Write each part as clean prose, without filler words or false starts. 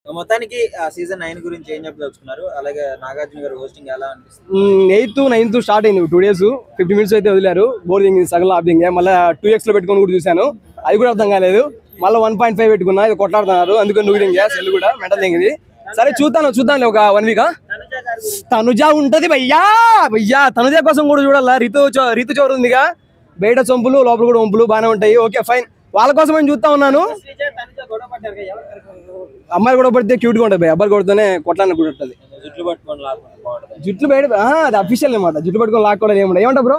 మొత్తానికి సీజన్ 9 గురించి ఏం చెప్పదలుచుకున్నారు? అలాగే నాగార్జున గారి హోస్టింగ్ ఎలా అనిపిస్తుంది? 8th 9th స్టార్ట్ అయింది 2 days 50 minutes అయితే వదిలారు. బోర్డింగ్ సగం ఆఫింగ్ మళ్ళీ 2x లో పెట్టుకొని కూడా చూశాను, అది కూడా అర్థం కాలేదు. మళ్ళీ 1.5 పెట్టుకున్నా, ఇది కొట్లాడుతున్నారు, అందుకని నువ్వు సెల్ కూడా మెంటల్ దింగింది. సరే చూద్దాం ఒక 1 week. తనుజ ఉంటది భయ్యా తనుజ కోసం కూడా చూడాలా. రీతు చౌరు ఉందిగా, బయట చొంపులు లోపల కూడా వంపులు బాగానే ఉంటాయి. ఓకే ఫైన్, వాళ్ళ కోసం నేను చూస్తా ఉన్నాను. అమ్మాయి కూడా పడితే క్యూట్ గా ఉంటుంది, అబ్బాయి కొడితేనే కొట్లాన్ని కూడా ఉంటుంది. జుట్లు బయట అది అఫీషియల్ అనమాట, జుట్లు పట్టుకొని లాక్కోవడం ఏముండదు. ఏమంటా బ్రో?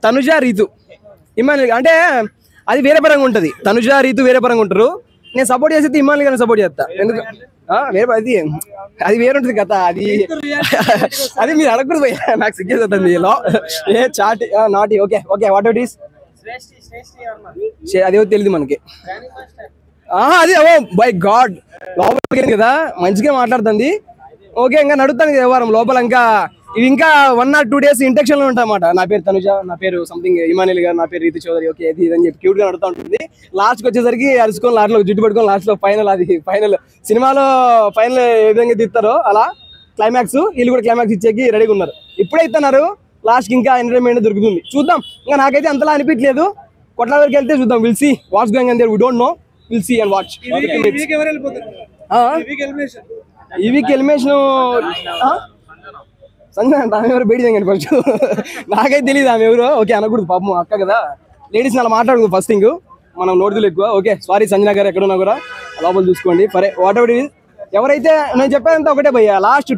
తనుజ రీతు ఇమానుయల్ అంటే అది వేరే పరంగా ఉంటది. తనుజ రీతు వేరే పరంగా ఉంటారు. నేను సపోర్ట్ చేస్తే ఇమానుయల్ గారిని సపోర్ట్ చేస్తా. ఎందుకు అది వేరే ఉంటుంది కదా. అది మీరు అడగకూడదు భయ్యా, నాకు సిగ్గేస్తుంది. ఏ చాటి నాటి okay whatever it is అదేవో తెలియదు మనకి. అది ఓ బై గాడ్ లోపలికి కదా మంచిగా మాట్లాడుతుంది. ఓకే ఇంకా నడుస్తాను వ్యవహారం లోపల. ఇంకా 1 or 2 days ఇంటెక్షన్ లో ఉంటాయన్నమాట. నా పేరు తనుజ, నా పేరు సంథింగ్ ఇమానుయల్ గారు, నా పేరు రీతు చౌదరి, ఓకే ఇది అని చెప్పి క్యూట్ గా నడుతూ ఉంటుంది. లాస్ట్ కి వచ్చేసరికి అరుచుకొని లాస్ట్ లో జుట్టు పట్టుకొని లాస్ట్ లో ఫైనల్ సినిమాలో ఫైనల్ ఏ విధంగా తీస్తారో అలా క్లైమాక్స్ వీళ్ళు కూడా క్లైమాక్స్ ఇచ్చేకి రెడీగా ఉన్నారు. ఇప్పుడే ఇస్తున్నారు, లాస్ట్ కి ఇంకా ఎంటర్టైన్మెంట్ దొరుకుతుంది. చూద్దాం. ఇంకా నాకైతే అంతలా అనిపించలేదు. కొట్ల వరకు వెళ్తే చూద్దాం. Will see what's going on there, we don't know, will see and watch. ఈ వీక్ ఎలిమినేషన్ సంజన అంటే ఆమె ఎవరు బయట కనిపించు, నాకైతే తెలియదు ఆమె ఎవరు. ఓకే అనకూడదు పాపం, అక్క కదా, లేడీస్ అలా మాట్లాడకూడదు ఫస్ట్ థింగ్, మనం నోటులు ఎక్కువ. ఓకే సారీ సంజన గారు, ఎక్కడున్నా కూడా లోపల చూసుకోండి. సరే వాట్ ఎవర్ ఇట్ ఈస్, ఎవరైతే నేను చెప్పానంతా ఒకటే భయ్యా, last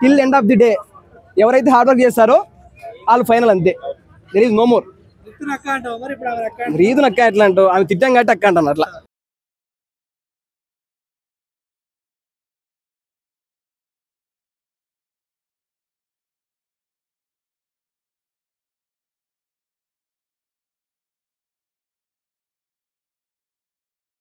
till end of the day ఎవరైతే హార్డ్ వర్క్ చేస్తారో వాళ్ళు ఫైనల్, అంతే. There is no more. Ritu నక్క ఎట్లా అంటావు, ఆమె తిట్టాం కాబట్టి అక్క అంటాను అట్లా.